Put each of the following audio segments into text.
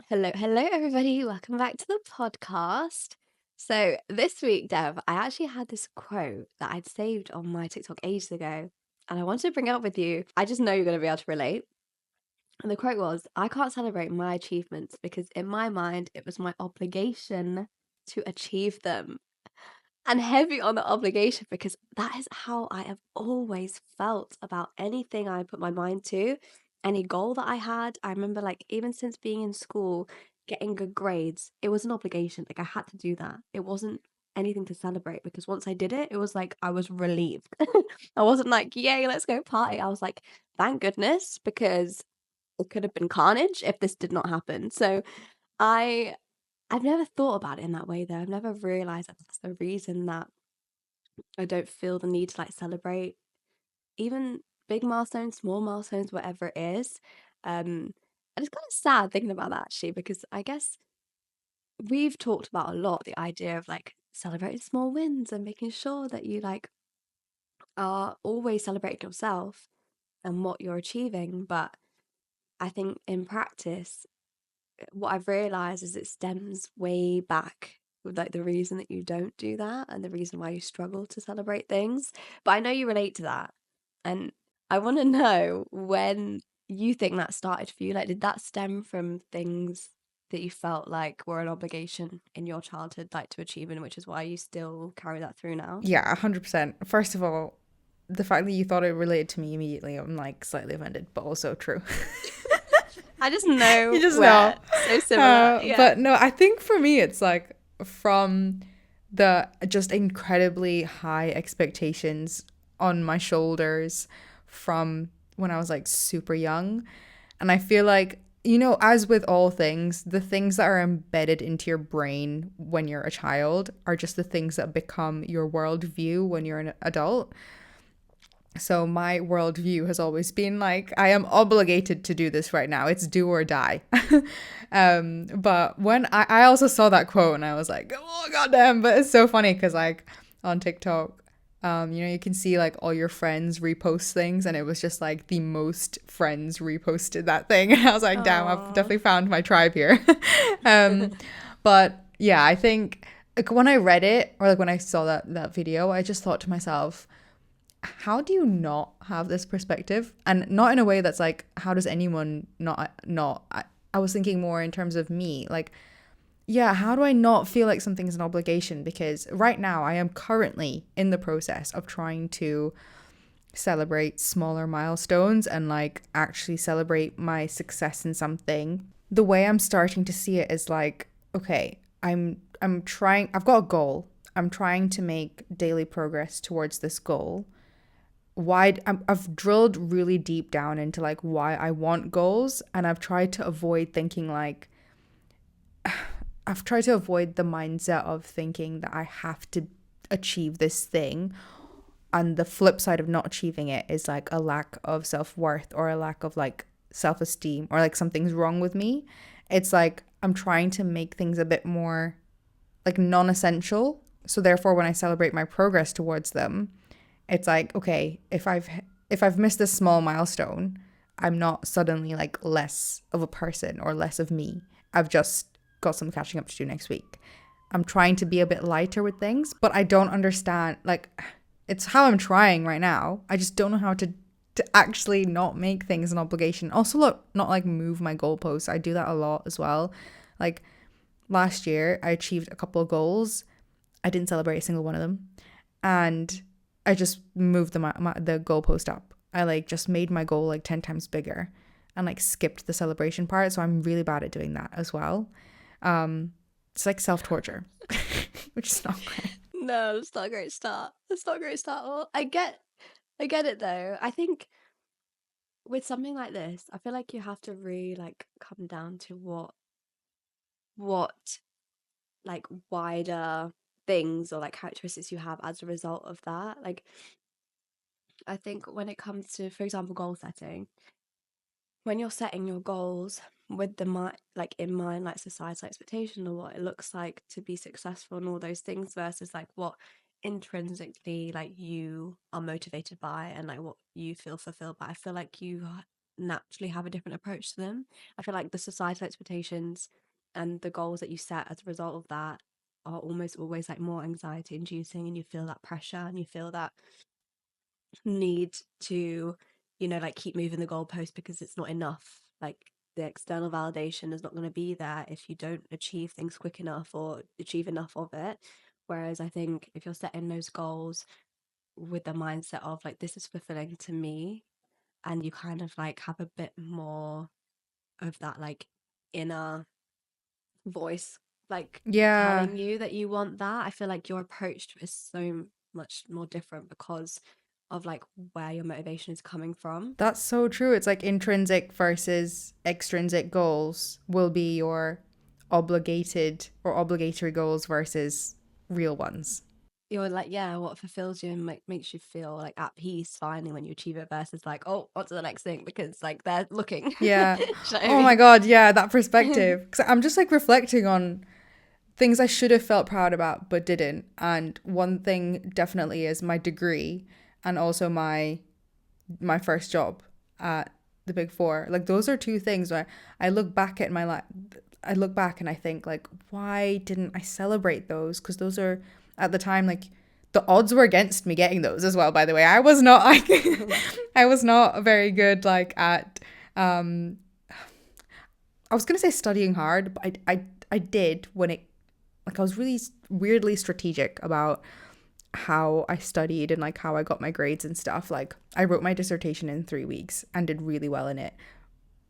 Hello, everybody. Welcome back to the podcast. So, this week, Dev, I actually had this quote that I'd saved on my TikTok ages ago, and I wanted to bring it up with you. I just know you're going to be able to relate. And the quote was, I can't celebrate my achievements because in my mind, it was my obligation to achieve them. And heavy on the obligation because that is how I have always felt about anything I put my mind to, any goal that I had. I remember, like, even since being in school, getting good grades, it was an obligation. Like, I had to do that. It wasn't anything to celebrate because once I did it, it was like I was relieved. I wasn't like, yay, let's go party. I was like, thank goodness, because it could have been carnage if this did not happen. So I I've never thought about it in that way though. I've never realized that that's the reason that I don't feel the need to like celebrate even big milestones, small milestones, whatever it is. And it's kind of sad thinking about that actually, because I guess we've talked about a lot the idea of like celebrating small wins and making sure that you like are always celebrating yourself and what you're achieving. But I think in practice, what I've realized is it stems way back with like the reason that you don't do that and the reason why you struggle to celebrate things. But I know you relate to that. And I want to know when you think that started for you. Like, did that stem from things that you felt like were an obligation in your childhood, like to achieve, and which is why you still carry that through now? Yeah, 100%. First of all, the fact that you thought it related to me immediately, I'm like slightly offended, but also true. I just You know just we're know. so similar. Yeah. But no, I think for me, it's like from the just incredibly high expectations on my shoulders from when I was like super young. And I feel like, as with all things, the things that are embedded into your brain when you're a child are just the things that become your worldview when you're an adult. So my worldview has always been like, I am obligated to do this right now. It's do or die. But when I also saw that quote and I was like, oh, goddamn. But it's so funny because like on TikTok, you can see like all your friends repost things and it was just like the most friends reposted that thing. And I was like, damn, I've Oh. definitely found my tribe here. um, but yeah, I think like when I read it or like when I saw that video, I just thought to myself, how do you not have this perspective? And not in a way that's like, how does anyone not I was thinking more in terms of me, like, yeah, how do I not feel like something's an obligation? Because right now I am currently in the process of trying to celebrate smaller milestones and like actually celebrate my success in something. The way I'm starting to see it is like, okay, I'm trying, I've got a goal. I'm trying to make daily progress towards this goal. I've drilled really deep down into like why I want goals, and I've tried to avoid thinking like I've tried to avoid the mindset of thinking that I have to achieve this thing, and the flip side of not achieving it is like a lack of self-worth or a lack of like self-esteem or like something's wrong with me. It's like I'm trying to make things a bit more like non-essential, so therefore when I celebrate my progress towards them, it's like, okay, if I've missed this small milestone, I'm not suddenly like less of a person or less of me. I've just got some catching up to do next week. I'm trying to be a bit lighter with things, but I don't understand, like, it's how I'm trying right now. I just don't know how to actually not make things an obligation. Also, look, not like move my goalposts. I do that a lot as well. Like last year, I achieved a couple of goals. I didn't celebrate a single one of them, and I just moved the goalpost up. I like just made my goal like 10 times bigger and like skipped the celebration part. So I'm really bad at doing that as well. It's like self torture, which is not great. No, it's not a great start. It's not a great start at all. I get it though. I think with something like this, I feel like you have to really like come down to what like wider things or like characteristics you have as a result of that. Like I think when it comes to, for example, goal setting, when you're setting your goals with the like in mind, like societal expectation or what it looks like to be successful and all those things versus like what intrinsically like you are motivated by and like what you feel fulfilled by. I feel like you naturally have a different approach to them. I feel like the societal expectations and the goals that you set as a result of that are almost always like more anxiety inducing, and you feel that pressure and you feel that need to, like keep moving the goalpost because it's not enough. Like the external validation is not going to be there if you don't achieve things quick enough or achieve enough of it. Whereas I think if you're setting those goals with the mindset of like, this is fulfilling to me, and you kind of like have a bit more of that like inner voice like Yeah, telling you that you want that, I feel like your approach to it is so much more different because of like where your motivation is coming from. that's so true. It's like intrinsic versus extrinsic goals will be your obligated or obligatory goals versus real ones. You're like, yeah, what fulfills you and makes you feel like at peace finally when you achieve it versus like, oh, on to the next thing because like they're looking. Do you Yeah. know what I Oh my mean? God. Yeah, that perspective. Because I'm just like reflecting on things I should have felt proud about but didn't. And one thing definitely is my degree and also my first job at the Big Four. Like those are two things where I look back at my life. I look back and I think like, why didn't I celebrate those? Because those are at the time like the odds were against me getting those as well. By the way, I was not like I was not very good like at um I was gonna say studying hard, but I did when it like I was really weirdly strategic about how I studied and like how I got my grades and stuff. Like I wrote my dissertation in 3 weeks and did really well in it,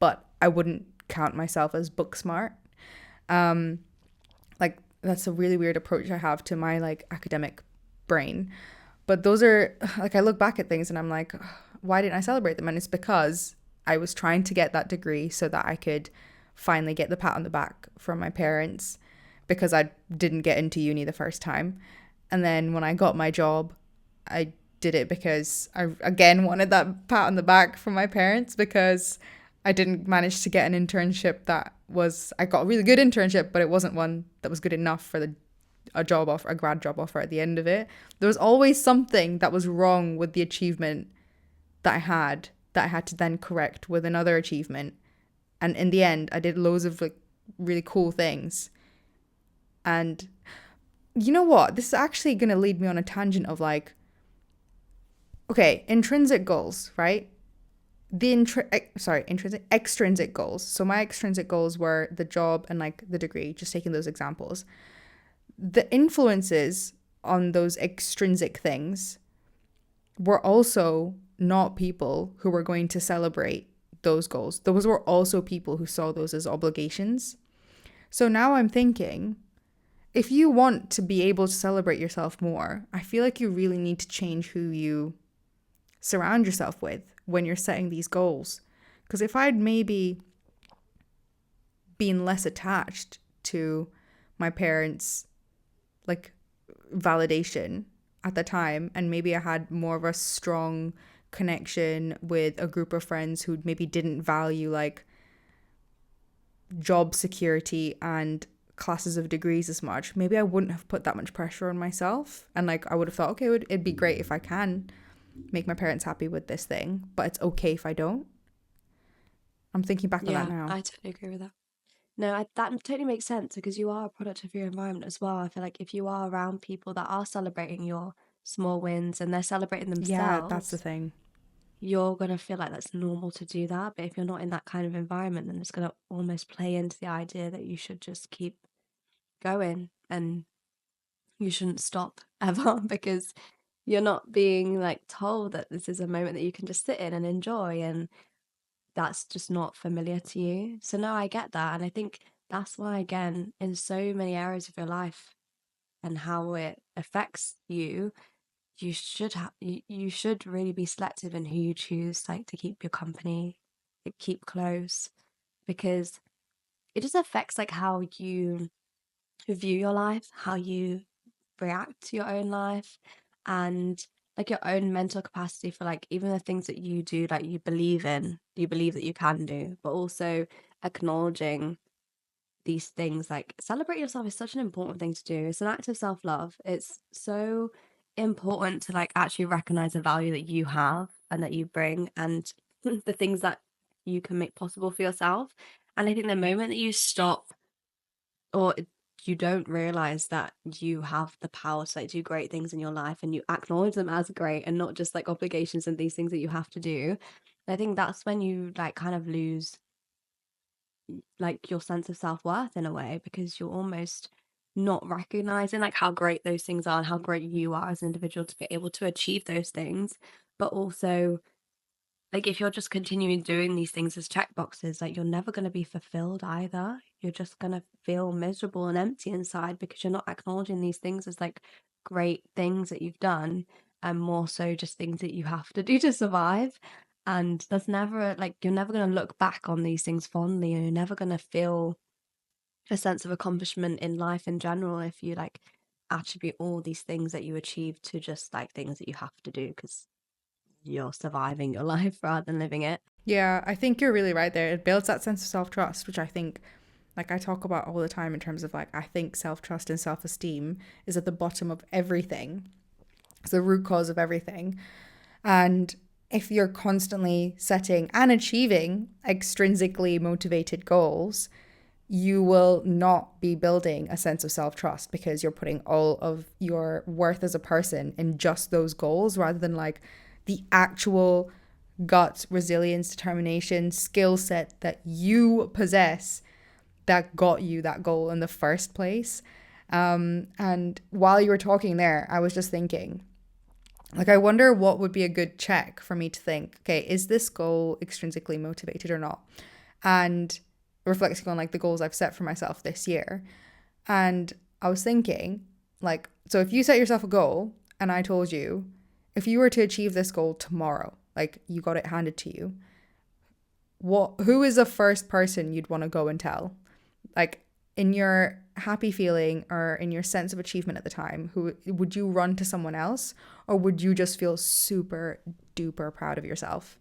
but I wouldn't count myself as book smart. Um, like that's a really weird approach I have to my like academic brain. But those are like I look back at things and I'm like, why didn't I celebrate them? And it's because I was trying to get that degree so that I could finally get the pat on the back from my parents because I didn't get into uni the first time. And then when I got my job, I did it because I again wanted that pat on the back from my parents because I didn't manage to get an internship that was I got a really good internship, but it wasn't one that was good enough for the a job offer, a grad job offer at the end of it. There was always something that was wrong with the achievement that I had to then correct with another achievement. And in the end, I did loads of like really cool things. And you know what? This is actually going to lead me on a tangent of like, okay, intrinsic goals, right? Extrinsic goals. So my extrinsic goals were the job and like the degree, just taking those examples. The influences on those extrinsic things were also not people who were going to celebrate those goals. Those were also people who saw those as obligations. So now I'm thinking, if you want to be able to celebrate yourself more, I feel like you really need to change who you surround yourself with when you're setting these goals. Because if I'd maybe been less attached to my parents' like validation at the time, and maybe I had more of a strong connection with a group of friends who maybe didn't value like job security and classes of degrees as much, maybe I wouldn't have put that much pressure on myself. And like I would have thought, okay, it'd be great if I can make my parents happy with this thing, but it's okay if I don't. I'm thinking back on that Yeah, now. I totally agree with that. No, that totally makes sense because you are a product of your environment as well. I feel like if you are around people that are celebrating your small wins and they're celebrating Yeah, that's the themselves, thing. you're going to feel like that's normal to do that. But if you're not in that kind of environment, then it's going to almost play into the idea that you should just keep going and you shouldn't stop ever because you're not being like told that this is a moment that you can just sit in and enjoy, and that's just not familiar to you. So no, I get that. And I think that's why, again, in so many areas of your life and how it affects you, you should really be selective in who you choose like to keep your company, like, keep close, because it just affects like how you view your life, how you react to your own life, and like your own mental capacity for like even the things that you do, like you believe that you can do, but also acknowledging these things. Like celebrate yourself is such an important thing to do. It's an act of self-love. It's so important to like actually recognize the value that you have and that you bring, and the things that you can make possible for yourself. And I think the moment that you stop, or you don't realize that you have the power to like do great things in your life, and you acknowledge them as great and not just like obligations and these things that you have to do, I think that's when you like kind of lose like your sense of self-worth in a way, because you're almost not recognizing like how great those things are and how great you are as an individual to be able to achieve those things. But also, like, if you're just continuing doing these things as check boxes, like, you're never going to be fulfilled either. You're just going to feel miserable and empty inside because you're not acknowledging these things as like great things that you've done, and more so just things that you have to do to survive. And there's never like, you're never going to look back on these things fondly, and you're never going to feel a sense of accomplishment in life in general if you like attribute all these things that you achieve to just like things that you have to do because you're surviving your life rather than living it. Yeah, I think you're really right there. It builds that sense of self-trust, which I think, like I talk about all the time in terms of like, I think self-trust and self-esteem is at the bottom of everything. It's the root cause of everything. And if you're constantly setting and achieving extrinsically motivated goals, you will not be building a sense of self-trust because you're putting all of your worth as a person in just those goals rather than like the actual guts, resilience, determination, skill set that you possess that got you that goal in the first place. And while you were talking there, I was just thinking, like, I wonder what would be a good check for me to think, okay, is this goal extrinsically motivated or not? And reflecting on like the goals I've set for myself this year. And I was thinking, like, so if you set yourself a goal and I told you, if you were to achieve this goal tomorrow, like you got it handed to you, who is the first person you'd want to go and tell? Like in your happy feeling or in your sense of achievement at the time, who would you run to someone else, or would you just feel super duper proud of yourself?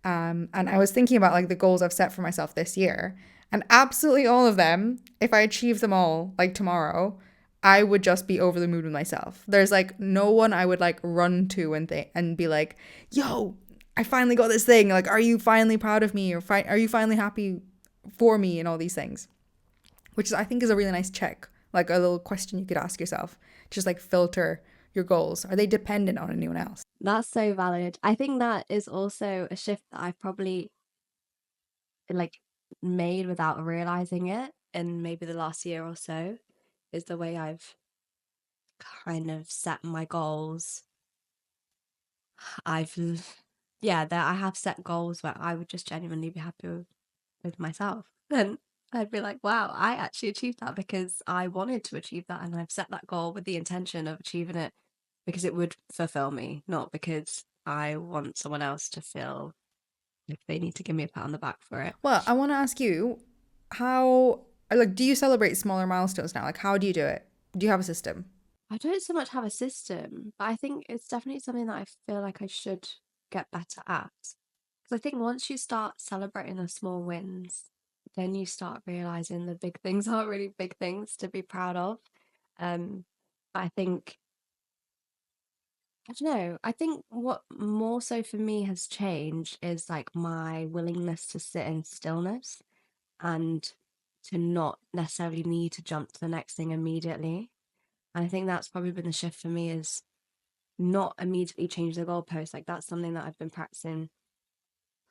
And I was thinking about like the goals I've set for myself this year, and absolutely all of them, if I achieve them all like tomorrow, I would just be over the moon with myself. There's like no one I would like run to and be like, "Yo, I finally got this thing. Like, are you finally proud of me, or are you finally happy for me?" And all these things, which is, I think is a really nice check, like a little question you could ask yourself. Just like filter your goals. Are they dependent on anyone else? That's so valid. I think that is also a shift that I've probably like made without realizing it in maybe the last year or so, is the way I've kind of set my goals. I've yeah, that I have set goals where I would just genuinely be happy with myself. And I'd be like, wow, I actually achieved that because I wanted to achieve that, and I've set that goal with the intention of achieving it because it would fulfill me, not because I want someone else to feel like they need to give me a pat on the back for it. Well, I want to ask you, how, like, do you celebrate smaller milestones now? Like, how do you do it? Do you have a system? I don't so much have a system, but I think it's definitely something that I feel like I should get better at. Because I think once you start celebrating the small wins, then you start realizing the big things aren't really big things to be proud of. Um, I think, I don't know, I think what more so for me has changed is like my willingness to sit in stillness and to not necessarily need to jump to the next thing immediately. And I think that's probably been the shift for me, is not immediately change the goalpost. Like, that's something that I've been practicing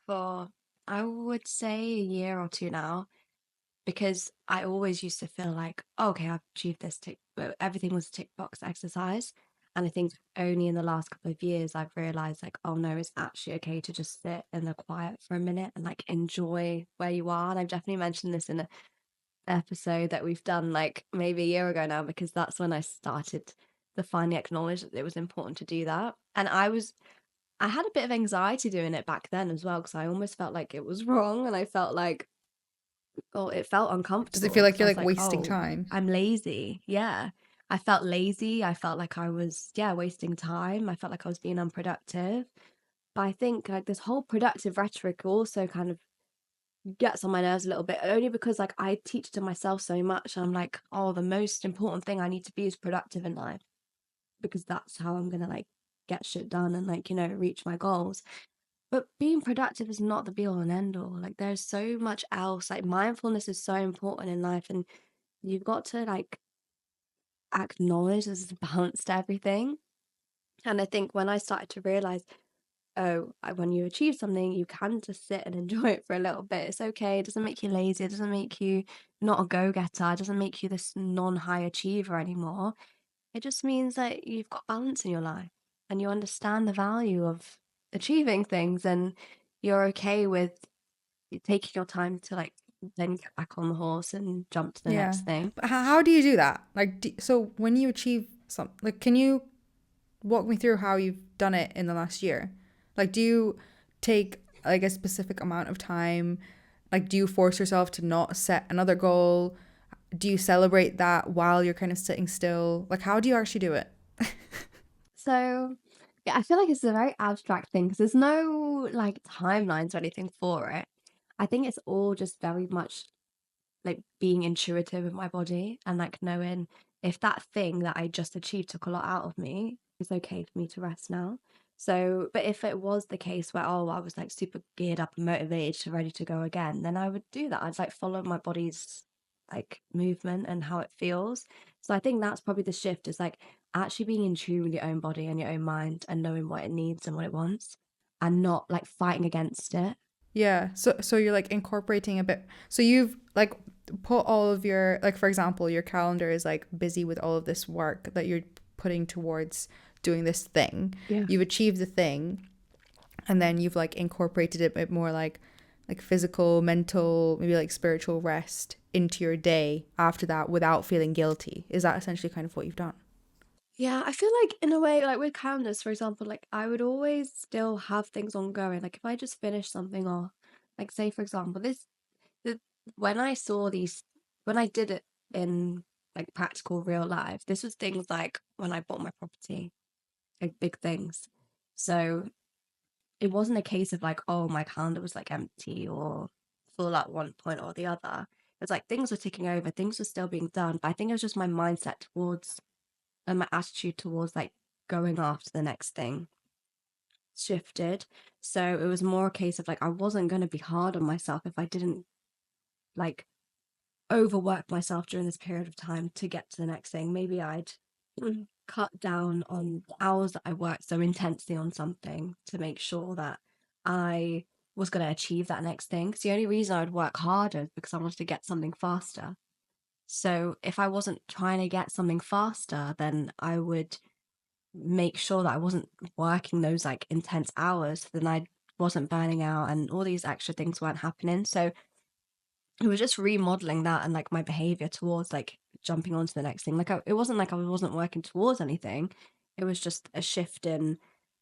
for, I would say, a year or two now, because I always used to feel like, oh, okay, I've achieved this tick, but everything was a tick box exercise. And I think only in the last couple of years I've realized, like, oh no, it's actually okay to just sit in the quiet for a minute and like enjoy where you are. And I've definitely mentioned this in an episode that we've done like maybe a year ago now, because that's when I started to finally acknowledge that it was important to do that. And I had a bit of anxiety doing it back then as well, because I almost felt like it was wrong, and I felt like, oh, it felt Does it feel uncomfortable like because I you're was like like, wasting oh, time? I'm lazy. Yeah. I felt lazy. I felt like I was, yeah, wasting time. I felt like I was being unproductive. But I think like this whole productive rhetoric also kind of gets on my nerves a little bit, only because like I teach to myself so much. And I'm like, oh, the most important thing I need to be is productive in life, because that's how I'm gonna like get shit done and like, reach my goals. But being productive is not the be all and end all. Like there's so much else. Like mindfulness is so important in life, and you've got to like acknowledge there's a balance to everything. And I think when I started to realize, oh, when you achieve something, you can just sit and enjoy it for a little bit. It's okay. It doesn't make you lazy. It doesn't make you not a go-getter. It doesn't make you this non-high achiever anymore. It just means that you've got balance in your life and you understand the value of achieving things, and you're okay with taking your time to like then get back on the horse and jump to the Yeah. next thing. But how do you do that? Like, so when you achieve some, like, can you walk me through how you've done it in the last year? Like, do you take like a specific amount of time? Like, do you force yourself to not set another goal? Do you celebrate that while you're kind of sitting still? Like, how do you actually do it? So, yeah, I feel like it's a very abstract thing because there's no like timelines or anything for it. I think it's all just very much like being intuitive with my body and like knowing if that thing that I just achieved took a lot out of me, it's okay for me to rest now. So, but if it was the case where, oh, I was like super geared up and motivated to ready to go again, then I would do that. I'd like follow my body's like movement and how it feels. So I think that's probably the shift is like actually being in tune with your own body and your own mind and knowing what it needs and what it wants and not like fighting against it. Yeah. So you're like incorporating a bit. So you've like put all of your, like, for example, your calendar is like busy with all of this work that you're putting towards doing this thing. Yeah. You've achieved the thing, and then you've like incorporated a bit more like physical, mental, maybe like spiritual rest into your day after that without feeling guilty. Is that essentially kind of what you've done? Yeah, I feel like in a way, like with calendars, for example, like I would always still have things ongoing. Like if I just finish something off, like say for example, the, when I saw these, when I did it in like practical real life, this was things like when I bought my property, like big things. So it wasn't a case of like, oh, my calendar was like empty or full at one point or the other. It's like things were ticking over, things were still being done, but I think it was just my mindset towards and my attitude towards like going after the next thing shifted. So it was more a case of like I wasn't going to be hard on myself if I didn't like overwork myself during this period of time to get to the next thing. Maybe I'd cut down on the hours that I worked so intensely on something to make sure that I was going to achieve that next thing. Because the only reason I'd work harder is because I wanted to get something faster. So if I wasn't trying to get something faster, then I would make sure that I wasn't working those like intense hours, then I wasn't burning out and all these extra things weren't happening. So it was just remodeling that and like my behavior towards like jumping on to the next thing. Like it wasn't like I wasn't working towards anything. It was just a shift in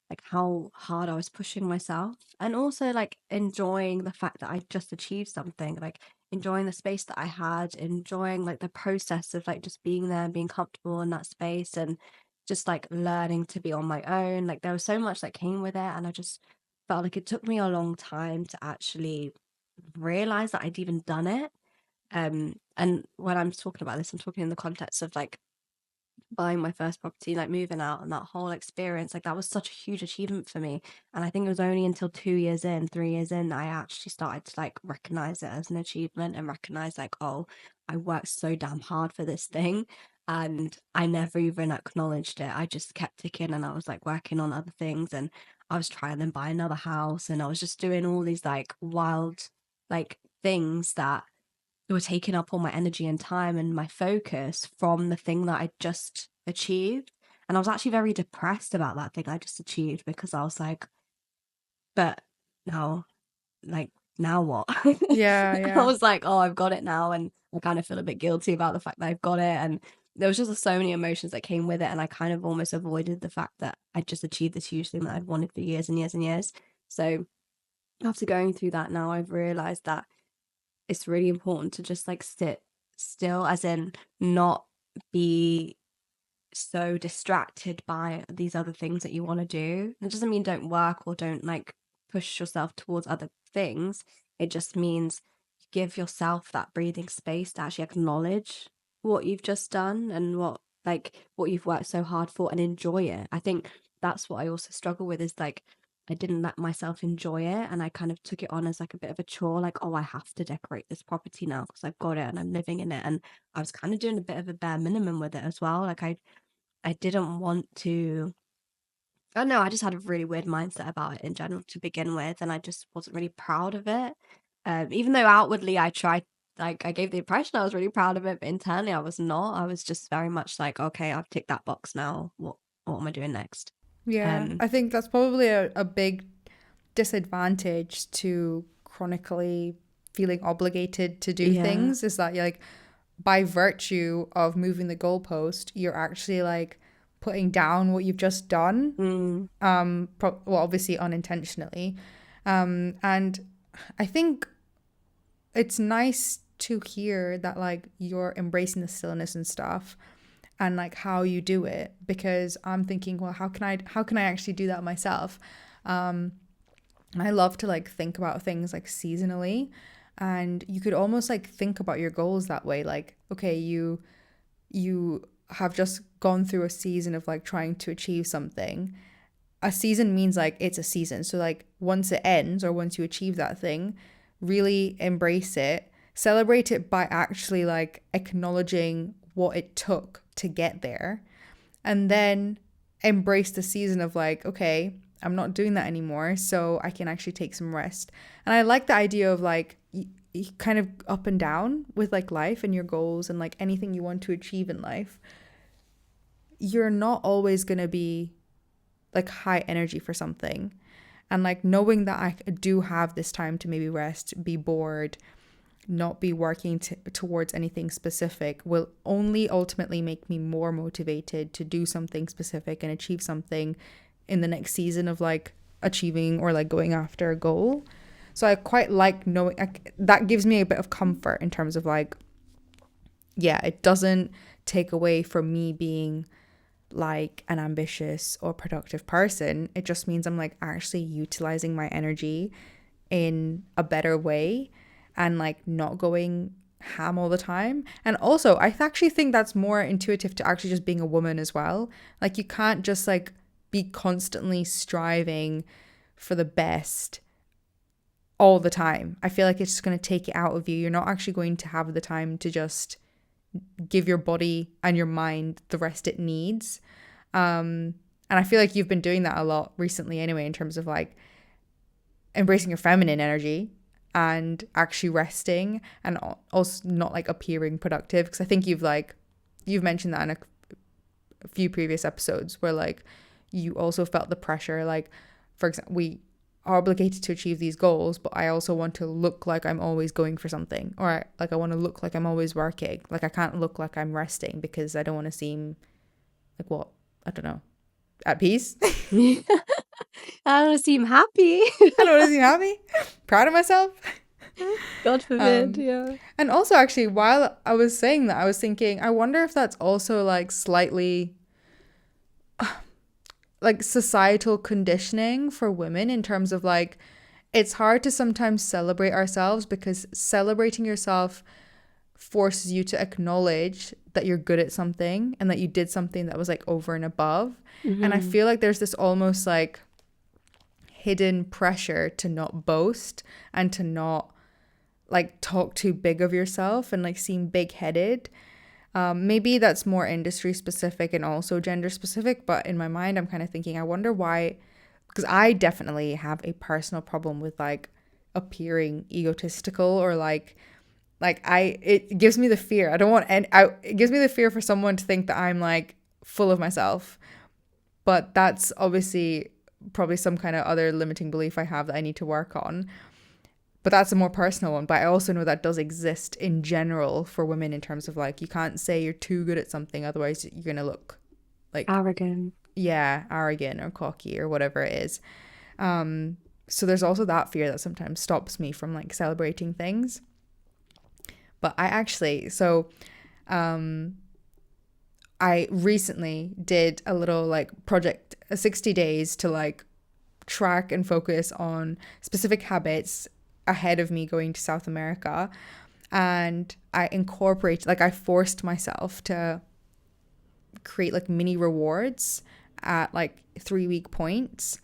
like how hard I was pushing myself and also like enjoying the fact that I just achieved something, like enjoying the space that I had, enjoying like the process of like just being there and being comfortable in that space and just like learning to be on my own. Like there was so much that came with it and I just felt like it took me a long time to actually realize that I'd even done it. And when I'm talking about this, I'm talking in the context of like buying my first property, like moving out and that whole experience, like that was such a huge achievement for me. And I think it was only until 2 years in, 3 years in, that I actually started to like recognize it as an achievement and recognize like, oh, I worked so damn hard for this thing. And I never even acknowledged it. I just kept ticking and I was like working on other things and I was trying to buy another house and I was just doing all these like wild like things that were taking up all my energy and time and my focus from the thing that I just achieved. And I was actually very depressed about that thing I just achieved because I was like, but no, like now what? Yeah, I yeah. was like, oh, I've got it now. And I kind of feel a bit guilty about the fact that I've got it. And there was just so many emotions that came with it. And I kind of almost avoided the fact that I just achieved this huge thing that I'd wanted for years and years and years. So after going through that now, I've realized that it's really important to just like sit still, as in not be so distracted by these other things that you want to do. It doesn't mean don't work or don't like push yourself towards other things. It just means give yourself that breathing space to actually acknowledge what you've just done and what you've worked so hard for and enjoy it. I think that's what I also struggle with is like I didn't let myself enjoy it, and I kind of took it on as like a bit of a chore, like, oh, I have to decorate this property now because I've got it and I'm living in it. And I was kind of doing a bit of a bare minimum with it as well. Like I didn't want to. I don't know, I just had a really weird mindset about it in general to begin with, and I just wasn't really proud of it. Even though outwardly I tried, like I gave the impression I was really proud of it, but internally I was not. I was just very much like, okay, I've ticked that box now. What am I doing next? Yeah, Um, I think that's probably a big disadvantage to chronically feeling obligated to do yeah. things is that you're like, by virtue of moving the goalpost, you're actually like putting down what you've just done. Mm, Well, obviously unintentionally. And I think it's nice to hear that like you're embracing the stillness and stuff and like how you do it, because I'm thinking, well, how can I actually do that myself? I love to like think about things like seasonally, and you could almost like think about your goals that way. Like, okay, you have just gone through a season of like trying to achieve something. A season means like it's a season. So like once it ends or once you achieve that thing, really embrace it. Celebrate it by actually like acknowledging what it took to get there, and then embrace the season of like, okay, I'm not doing that anymore, so I can actually take some rest. And I like the idea of like kind of up and down with like life and your goals and like anything you want to achieve in life. You're not always going to be like high energy for something. And like knowing that I do have this time to maybe rest, be bored, not be working towards anything specific will only ultimately make me more motivated to do something specific and achieve something in the next season of like achieving or like going after a goal. So I quite like knowing that gives me a bit of comfort in terms of like, yeah, it doesn't take away from me being like an ambitious or productive person. It just means I'm like actually utilizing my energy in a better way and like not going ham all the time. And also, I actually think that's more intuitive to actually just being a woman as well. Like, you can't just like be constantly striving for the best all the time. I feel like it's just going to take it out of you. You're not actually going to have the time to just give your body and your mind the rest it needs. And I feel like you've been doing that a lot recently anyway, in terms of like embracing your feminine energy and actually resting and also not like appearing productive. Because I think you've mentioned that in a few previous episodes where like you also felt the pressure. Like, for example, we are obligated to achieve these goals, but I also want to look like I'm always going for something, or like I want to look like I'm always working. Like, I can't look like I'm resting because I don't want to seem like, what, I don't know, at peace. I don't want to seem happy. I don't want to seem happy, proud of myself. God forbid, yeah. And also, actually, while I was saying that, I was thinking, I wonder if that's also like slightly like societal conditioning for women, in terms of like, it's hard to sometimes celebrate ourselves because celebrating yourself forces you to acknowledge that you're good at something and that you did something that was like over and above. And I Mm-hmm. feel like there's this almost like hidden pressure to not boast and to not like talk too big of yourself and like seem big headed. Maybe that's more industry specific and also gender specific, but in my mind, I'm kind of thinking, I wonder why, because I definitely have a personal problem with like appearing egotistical, or it gives me the fear. I don't want, and it gives me the fear for someone to think that I'm like full of myself. But that's obviously probably some kind of other limiting belief I have that I need to work on. But that's a more personal one. But I also know that does exist in general for women, in terms of like, you can't say you're too good at something, otherwise you're going to look like, Arrogant. yeah, arrogant or cocky or whatever it is. So there's also that fear that sometimes stops me from like celebrating things. But I recently did a little like project, 60 days to like track and focus on specific habits ahead of me going to South America. And I forced myself to create like mini rewards at like 3-week points.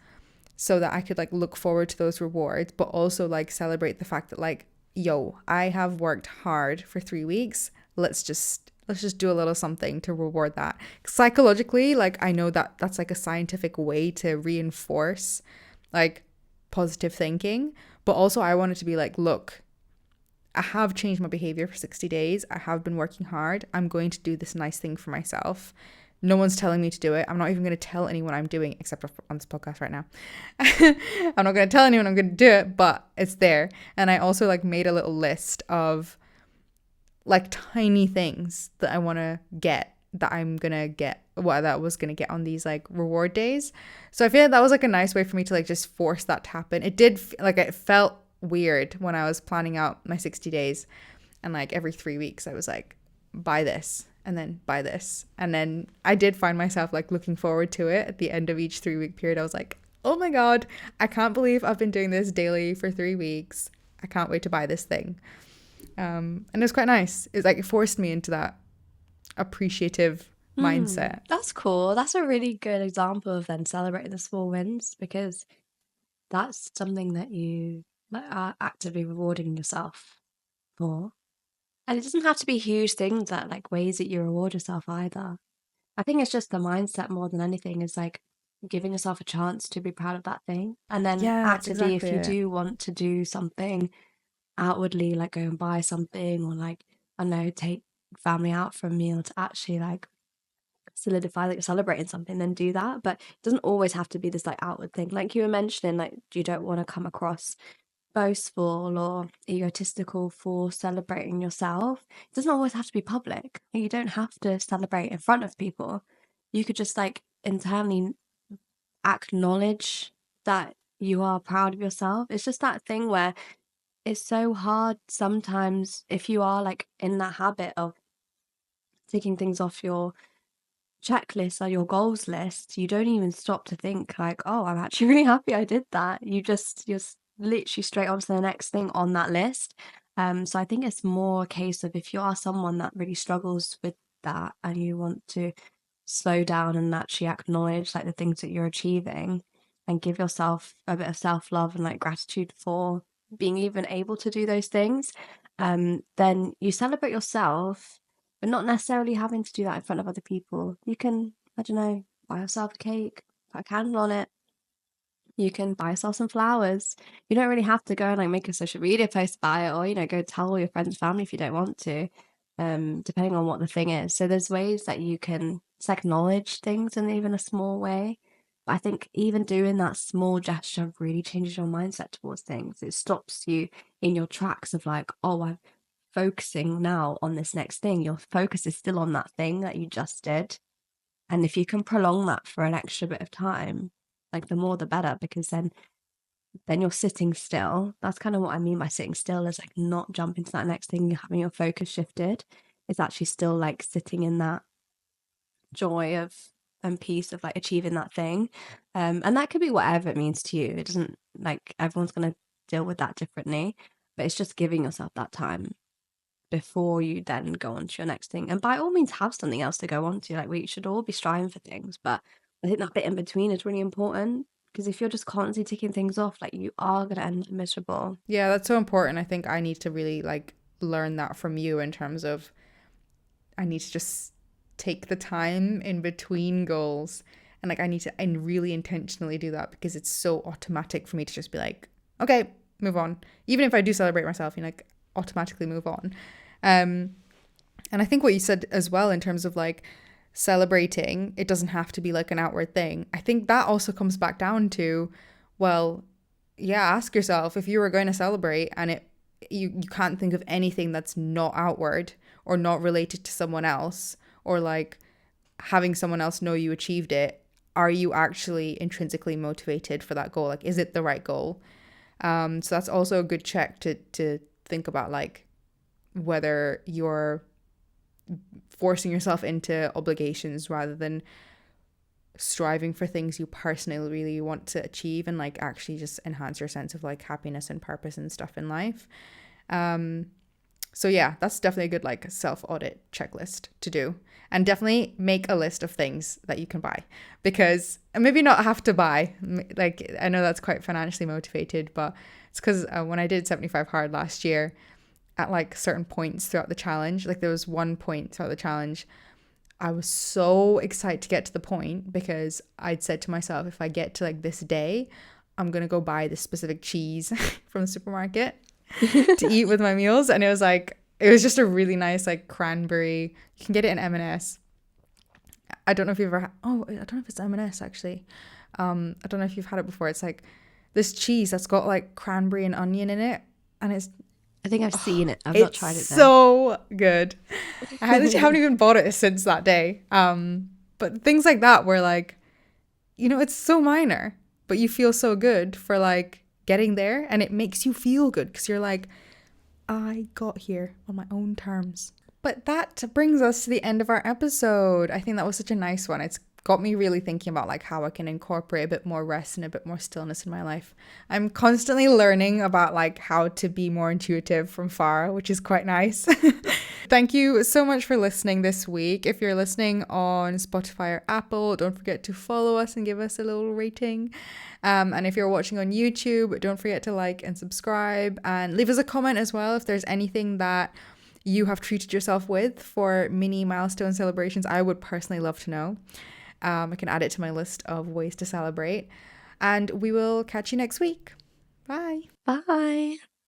so that I could like look forward to those rewards, but also like celebrate the fact that like, yo, I have worked hard for 3 weeks. Let's just do a little something to reward that. Psychologically, like I know that that's like a scientific way to reinforce like positive thinking, but also I wanted to be like, look, I have changed my behavior for 60 days. I have been working hard. I'm going to do this nice thing for myself. No one's telling me to do it. I'm not even going to tell anyone I'm doing, except on this podcast right now. I'm not going to tell anyone I'm going to do it, but it's there. And I also like made a little list of like tiny things that I want to get, that I'm going to get, what that was going to get on these like reward days. So I feel like that was like a nice way for me to like just force that to happen. It did, like, it felt weird when I was planning out my 60 days, and like every 3 weeks I was like, buy this and then buy this. And then I did find myself like looking forward to it at the end of each 3 week period. I was like, oh my God, I can't believe I've been doing this daily for 3 weeks. I can't wait to buy this thing. And it was quite nice. It's like it forced me into that appreciative mindset. That's cool. That's a really good example of then celebrating the small wins, because that's something that you like are actively rewarding yourself for. And it doesn't have to be huge things that like ways that you reward yourself either. I think it's just the mindset more than anything, is like giving yourself a chance to be proud of that thing. And then Yeah, that's actively, if exactly you it. do want to do something outwardly, like go and buy something, or like, I don't know, take family out for a meal to actually like solidify that you're celebrating something, then do that. But it doesn't always have to be this like outward thing. Like you were mentioning, like you don't want to come across boastful or egotistical for celebrating yourself. It doesn't always have to be public. You don't have to celebrate in front of people. You could just like internally acknowledge that you are proud of yourself. It's just that thing where it's so hard sometimes if you are like in that habit of ticking things off your checklist or your goals list, you don't even stop to think like, oh, I'm actually really happy I did that. You're literally straight on to the next thing on that list. So I think it's more a case of, if you are someone that really struggles with that and you want to slow down and actually acknowledge like the things that you're achieving, and give yourself a bit of self-love and like gratitude for being even able to do those things, then you celebrate yourself, but not necessarily having to do that in front of other people. You can, I don't know, buy yourself a cake, put a candle on it. You can buy yourself some flowers. You don't really have to go and like make a social media post about it, or, you know, go tell all your friends and family if you don't want to, depending on what the thing is. So there's ways that you can just acknowledge things in even a small way. But I think even doing that small gesture really changes your mindset towards things. It stops you in your tracks of like, oh, I'm focusing now on this next thing. Your focus is still on that thing that you just did. And if you can prolong that for an extra bit of time, like the more the better, because then you're sitting still. That's kind of what I mean by sitting still, is like not jumping to that next thing, having your focus shifted. It's actually still like sitting in that joy of and peace of like achieving that thing. And that could be whatever it means to you. It doesn't, like, everyone's gonna deal with that differently, but it's just giving yourself that time before you then go on to your next thing. And by all means have something else to go on to. Like, we should all be striving for things, but I think that bit in between is really important, because if you're just constantly ticking things off, like, you are going to end up miserable. Yeah, that's so important. I think I need to really like learn that from you, in terms of I need to just take the time in between goals, and like I need to and really intentionally do that, because it's so automatic for me to just be like, okay, move on. Even if I do celebrate myself, you know, like automatically move on. And I think what you said as well, in terms of like celebrating, it doesn't have to be like an outward thing. I think that also comes back down to, well, yeah, ask yourself, if you were going to celebrate and you can't think of anything that's not outward or not related to someone else, or like having someone else know you achieved it, are you actually intrinsically motivated for that goal? Like, is it the right goal? So that's also a good check to think about, like whether you're forcing yourself into obligations rather than striving for things you personally really want to achieve, and like actually just enhance your sense of like happiness and purpose and stuff in life. So yeah, that's definitely a good like self-audit checklist to do. And definitely make a list of things that you can buy, because maybe not have to buy. Like I know that's quite financially motivated, but it's because when I did 75 hard last year, at like certain points throughout the challenge, like there was one point throughout the challenge, I was so excited to get to the point because I'd said to myself, if I get to like this day, I'm gonna go buy this specific cheese from the supermarket to eat with my meals. And it was just a really nice like cranberry. You can get it in M&S. I don't know if you've ever I don't know if it's M&S actually. I don't know if you've had it before. It's like this cheese that's got like cranberry and onion in it, and I think I've seen it. I've not it's tried it though. so good. I literally haven't even bought it since that day. But things like that where like, it's so minor, but you feel so good for like getting there, and it makes you feel good because you're like, I got here on my own terms. But that brings us to the end of our episode. I think that was such a nice one. It's got me really thinking about like how I can incorporate a bit more rest and a bit more stillness in my life. I'm constantly learning about like how to be more intuitive from far, which is quite nice. Thank you so much for listening this week. If you're listening on Spotify or Apple, don't forget to follow us and give us a little rating. And if you're watching on YouTube, don't forget to like and subscribe, and leave us a comment as well if there's anything that you have treated yourself with for mini milestone celebrations. I would personally love to know. I can add it to my list of ways to celebrate. And we will catch you next week. Bye. Bye.